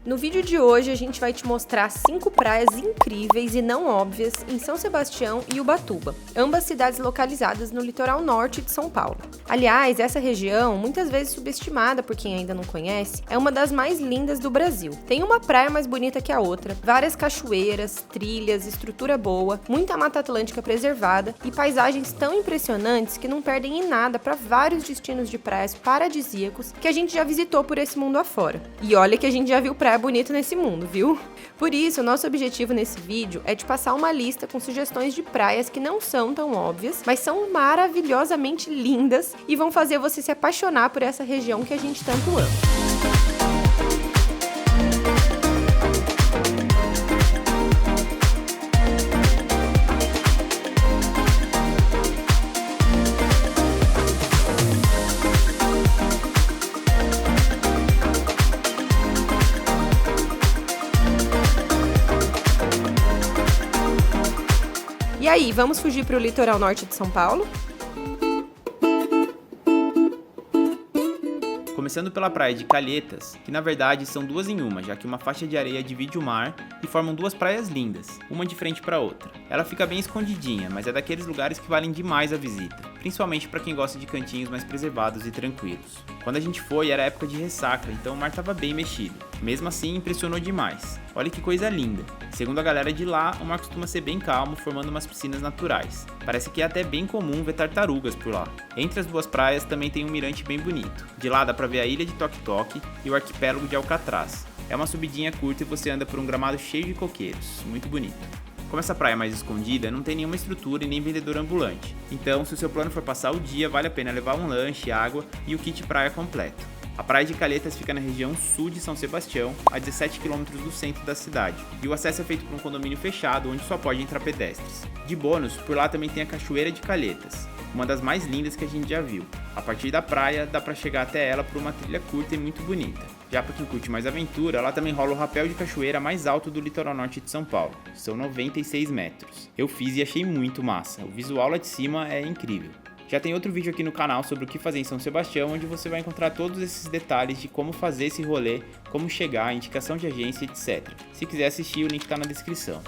No vídeo de hoje a gente vai te mostrar 5 praias incríveis e não óbvias em São Sebastião e Ubatuba, ambas cidades localizadas no litoral norte de São Paulo. Aliás, essa região, muitas vezes subestimada por quem ainda não conhece, é uma das mais lindas do Brasil. Tem uma praia mais bonita que a outra, várias cachoeiras, trilhas, estrutura boa, muita mata atlântica preservada e paisagens tão impressionantes que não perdem em nada para vários destinos de praias paradisíacos que a gente já visitou por esse mundo afora. E olha que a gente já viu praia bonita nesse mundo, viu? Por isso, o nosso objetivo nesse vídeo é de passar uma lista com sugestões de praias que não são tão óbvias, mas são maravilhosamente lindas e vão fazer você se apaixonar por essa região que a gente tanto ama. E aí, vamos fugir para o litoral norte de São Paulo? Começando pela praia de Calhetas, que na verdade são duas em uma, já que uma faixa de areia divide o mar e formam duas praias lindas, uma de frente para outra. Ela fica bem escondidinha, mas é daqueles lugares que valem demais a visita, principalmente para quem gosta de cantinhos mais preservados e tranquilos. Quando a gente foi era época de ressaca, então o mar estava bem mexido. Mesmo assim, impressionou demais. Olha que coisa linda. Segundo a galera de lá, o mar costuma ser bem calmo, formando umas piscinas naturais. Parece que é até bem comum ver tartarugas por lá. Entre as duas praias também tem um mirante bem bonito. De lá dá pra ver a ilha de Toque Toque e o arquipélago de Alcatraz. É uma subidinha curta e você anda por um gramado cheio de coqueiros. Muito bonito. Como essa praia é mais escondida, não tem nenhuma estrutura e nem vendedor ambulante. Então, se o seu plano for passar o dia, vale a pena levar um lanche, água e o kit praia completo. A praia de Calhetas fica na região sul de São Sebastião, a 17 km do centro da cidade, e o acesso é feito por um condomínio fechado onde só pode entrar pedestres. De bônus, por lá também tem a Cachoeira de Calhetas, uma das mais lindas que a gente já viu. A partir da praia, dá pra chegar até ela por uma trilha curta e muito bonita. Já pra quem curte mais aventura, lá também rola o rapel de cachoeira mais alto do litoral norte de São Paulo. São 96 metros. Eu fiz e achei muito massa. O visual lá de cima é incrível. Já tem outro vídeo aqui no canal sobre o que fazer em São Sebastião, onde você vai encontrar todos esses detalhes de como fazer esse rolê, como chegar, indicação de agência, etc. Se quiser assistir, o link tá na descrição.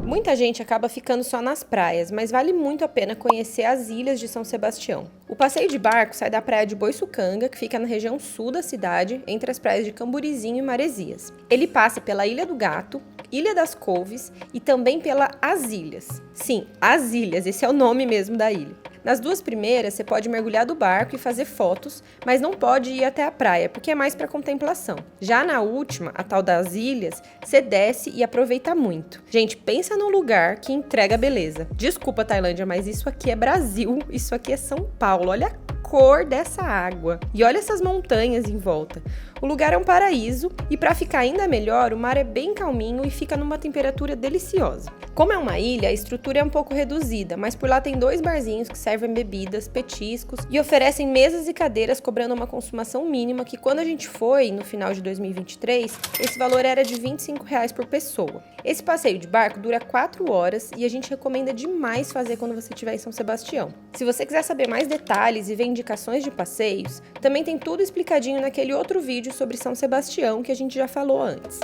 Muita gente acaba ficando só nas praias, mas vale muito a pena conhecer as ilhas de São Sebastião. O passeio de barco sai da praia de Boiçucanga, que fica na região sul da cidade, entre as praias de Camburizinho e Maresias. Ele passa pela Ilha do Gato, Ilha das Couves e também pela As Ilhas. Sim, As Ilhas, esse é o nome mesmo da ilha. Nas duas primeiras, você pode mergulhar do barco e fazer fotos, mas não pode ir até a praia, porque é mais para contemplação. Já na última, a tal das ilhas, você desce e aproveita muito. Gente, pensa num lugar que entrega beleza. Desculpa, Tailândia, mas isso aqui é Brasil, isso aqui é São Paulo. Olha a cor dessa água. E olha essas montanhas em volta. O lugar é um paraíso e para ficar ainda melhor, o mar é bem calminho e fica numa temperatura deliciosa. Como é uma ilha, a estrutura é um pouco reduzida, mas por lá tem 2 barzinhos que servem bebidas, petiscos e oferecem mesas e cadeiras cobrando uma consumação mínima que quando a gente foi, no final de 2023, esse valor era de R$25 por pessoa. Esse passeio de barco dura 4 horas e a gente recomenda demais fazer quando você estiver em São Sebastião. Se você quiser saber mais detalhes e ver indicações de passeios, também tem tudo explicadinho naquele outro vídeo sobre São Sebastião que a gente já falou antes.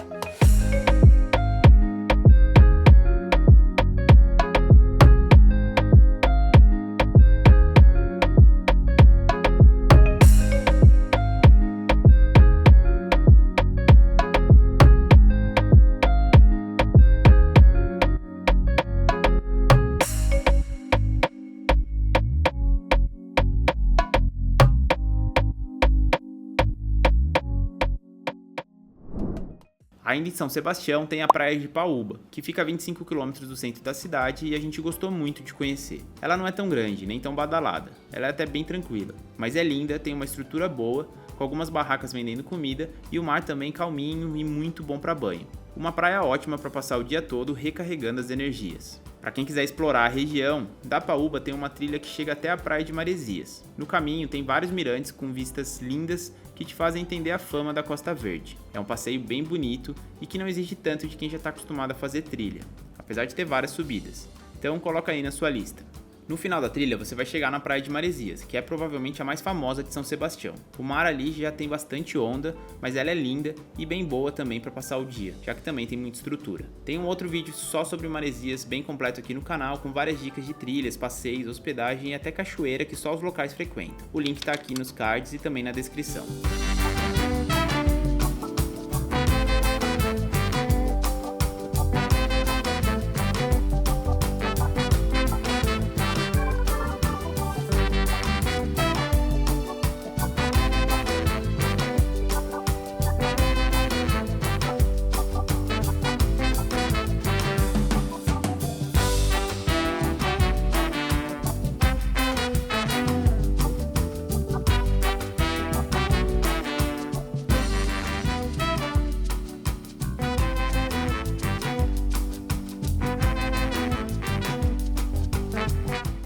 Ainda em São Sebastião tem a praia de Paúba, que fica a 25 km do centro da cidade e a gente gostou muito de conhecer. Ela não é tão grande, nem tão badalada, ela é até bem tranquila, mas é linda, tem uma estrutura boa, com algumas barracas vendendo comida e o mar também calminho e muito bom para banho. Uma praia ótima para passar o dia todo recarregando as energias. Para quem quiser explorar a região, da Paúba tem uma trilha que chega até a praia de Maresias. No caminho tem vários mirantes com vistas lindas que te fazem entender a fama da Costa Verde. É um passeio bem bonito e que não exige tanto de quem já está acostumado a fazer trilha, apesar de ter várias subidas. Então coloca aí na sua lista. No final da trilha você vai chegar na praia de Maresias, que é provavelmente a mais famosa de São Sebastião. O mar ali já tem bastante onda, mas ela é linda e bem boa também para passar o dia, já que também tem muita estrutura. Tem um outro vídeo só sobre Maresias bem completo aqui no canal, com várias dicas de trilhas, passeios, hospedagem e até cachoeira que só os locais frequentam. O link tá aqui nos cards e também na descrição.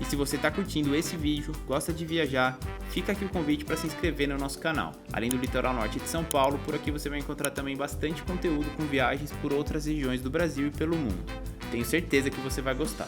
Se você está curtindo esse vídeo, gosta de viajar, fica aqui o convite para se inscrever no nosso canal. Além do litoral norte de São Paulo, por aqui você vai encontrar também bastante conteúdo com viagens por outras regiões do Brasil e pelo mundo. Tenho certeza que você vai gostar.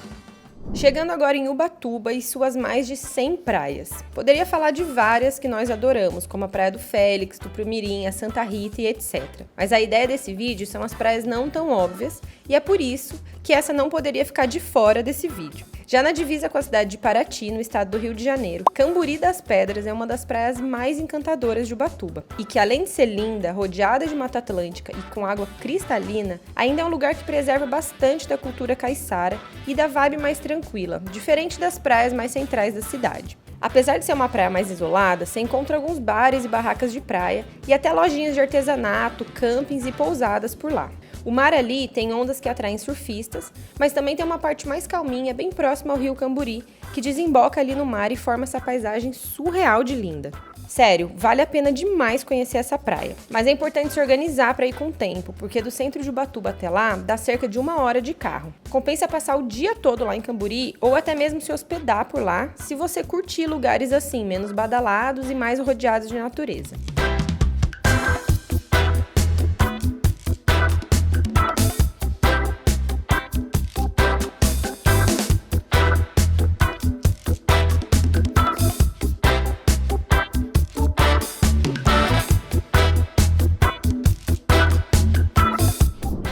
Chegando agora em Ubatuba e suas mais de 100 praias. Poderia falar de várias que nós adoramos, como a Praia do Félix, do Prumirim, a Santa Rita e etc. Mas a ideia desse vídeo são as praias não tão óbvias e é por isso que essa não poderia ficar de fora desse vídeo. Já na divisa com a cidade de Paraty, no estado do Rio de Janeiro, Camburi das Pedras é uma das praias mais encantadoras de Ubatuba. E que além de ser linda, rodeada de Mata Atlântica e com água cristalina, ainda é um lugar que preserva bastante da cultura caiçara e da vibe mais tranquila, diferente das praias mais centrais da cidade. Apesar de ser uma praia mais isolada, você encontra alguns bares e barracas de praia e até lojinhas de artesanato, campings e pousadas por lá. O mar ali tem ondas que atraem surfistas, mas também tem uma parte mais calminha, bem próxima ao rio Camburi, que desemboca ali no mar e forma essa paisagem surreal de linda. Sério, vale a pena demais conhecer essa praia, mas é importante se organizar para ir com tempo, porque do centro de Ubatuba até lá dá cerca de 1 hora de carro. Compensa passar o dia todo lá em Camburi ou até mesmo se hospedar por lá, se você curtir lugares assim, menos badalados e mais rodeados de natureza.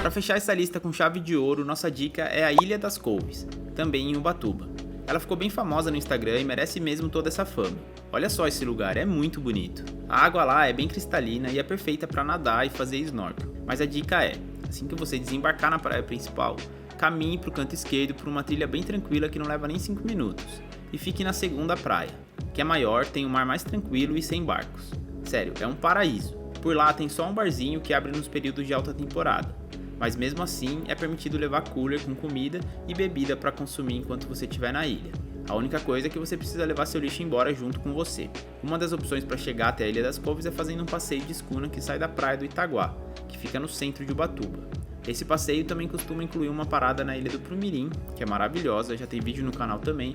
Para fechar essa lista com chave de ouro, nossa dica é a Ilha das Couves, também em Ubatuba. Ela ficou bem famosa no Instagram e merece mesmo toda essa fama. Olha só esse lugar, é muito bonito. A água lá é bem cristalina e é perfeita para nadar e fazer snorkel. Mas a dica é, assim que você desembarcar na praia principal, caminhe para o canto esquerdo por uma trilha bem tranquila que não leva nem 5 minutos. E fique na segunda praia, que é maior, tem um mar mais tranquilo e sem barcos. Sério, é um paraíso. Por lá tem só um barzinho que abre nos períodos de alta temporada. Mas mesmo assim é permitido levar cooler com comida e bebida para consumir enquanto você estiver na ilha. A única coisa é que você precisa levar seu lixo embora junto com você. Uma das opções para chegar até a Ilha das Couves é fazendo um passeio de escuna que sai da praia do Itaguá, que fica no centro de Ubatuba. Esse passeio também costuma incluir uma parada na Ilha do Prumirim, que é maravilhosa, já tem vídeo no canal também,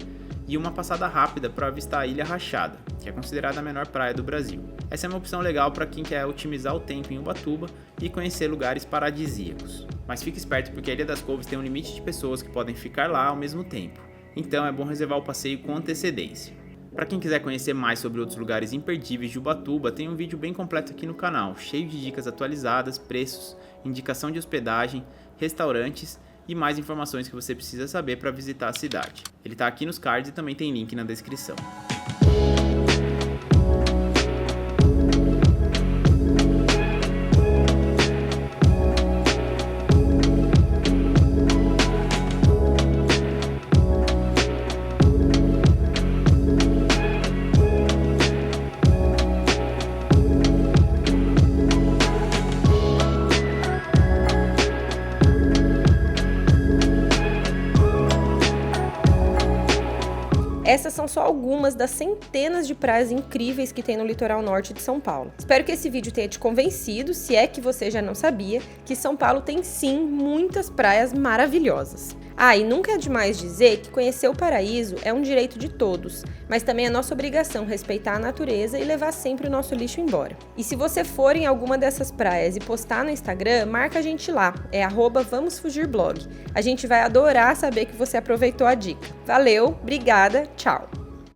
e uma passada rápida para avistar a Ilha Rachada, que é considerada a menor praia do Brasil. Essa é uma opção legal para quem quer otimizar o tempo em Ubatuba e conhecer lugares paradisíacos. Mas fique esperto porque a Ilha das Couves tem um limite de pessoas que podem ficar lá ao mesmo tempo, então é bom reservar o passeio com antecedência. Para quem quiser conhecer mais sobre outros lugares imperdíveis de Ubatuba, tem um vídeo bem completo aqui no canal, cheio de dicas atualizadas, preços, indicação de hospedagem, restaurantes e mais informações que você precisa saber para visitar a cidade. Ele está aqui nos cards e também tem link na descrição. Essas são só algumas das centenas de praias incríveis que tem no litoral norte de São Paulo. Espero que esse vídeo tenha te convencido, se é que você já não sabia, que São Paulo tem sim muitas praias maravilhosas. E nunca é demais dizer que conhecer o paraíso é um direito de todos, mas também é nossa obrigação respeitar a natureza e levar sempre o nosso lixo embora. E se você for em alguma dessas praias e postar no Instagram, marca a gente lá, é @vamosfugirblog. A gente vai adorar saber que você aproveitou a dica. Valeu, obrigada, tchau!